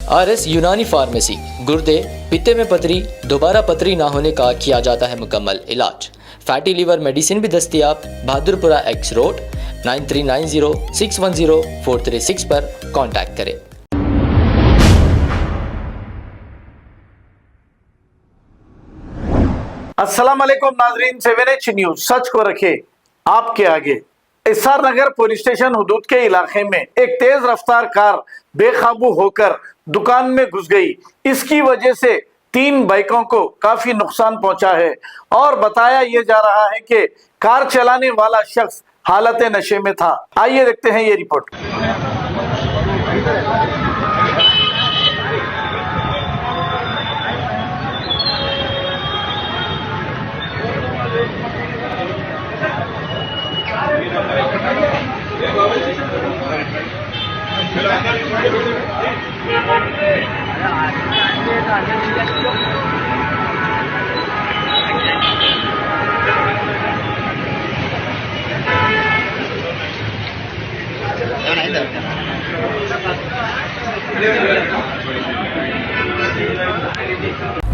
RS यूनानी pharmacy, गुर्दे, पित्ते में पथरी, दोबारा पथरी ना होने का किया जाता है मुकम्मल इलाज। फैटी लीवर मेडिसिन भी दस्तियाब। बहादुरपुरा X रोड 9390610436 पर कांटेक्ट करें। अस्सलाम वालेकुम नाजरीन, 7H न्यूज सच को रखे आपके आगे। एसआर नगर पुलिस स्टेशन हुदूद के इलाके में एक तेज रफ्तार कार बेकाबू होकर दुकान में घुस गई। इसकी वजह से 3 बाइकों को काफी नुकसान पहुंचा है और बताया यह जा रहा है कि कार चलाने वाला शख्स हालत नशे में था। आइए देखते हैं ये रिपोर्ट।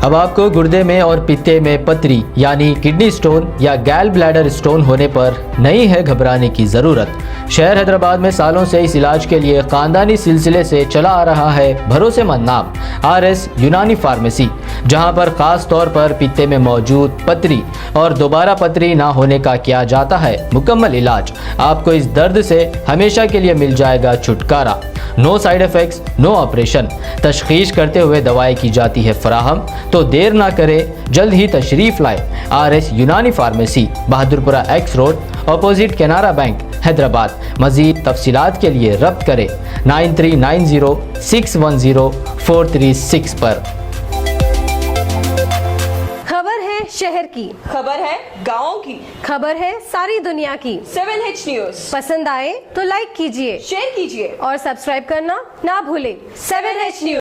अब आपको गुर्दे में और पित्ते में पथरी यानी किडनी स्टोन या गैल ब्लैडर स्टोन होने पर नहीं है घबराने की ज़रूरत। शहर हैदराबाद में सालों से इस इलाज के लिए ख़ानदानी सिलसिले से चला आ रहा है भरोसेमंद नाम RS यूनानी फार्मेसी, जहां पर ख़ास तौर पर पित्ते में मौजूद पथरी और दोबारा पथरी ना होने का किया जाता है मुकम्मल इलाज। आपको इस दर्द से हमेशा के लिए मिल जाएगा छुटकारा। No side effects, no operation. तशखीस करते हुए दवाएं की जाती है फराहम। तो देर ना करें, जल्द ही तशरीफ लाए। RS यूनानी pharmacy, Bahadurpura X road, opposite Canara bank, Hyderabad. मज़ीद तफसीलात के लिए रब्त करें 9390610436 पर। खबर है शहर की, खबर है गाँव की, खबर है सारी दुनिया की। 7H न्यूज पसंद आए तो लाइक कीजिए, शेयर कीजिए और सब्सक्राइब करना ना भूलें। 7H news.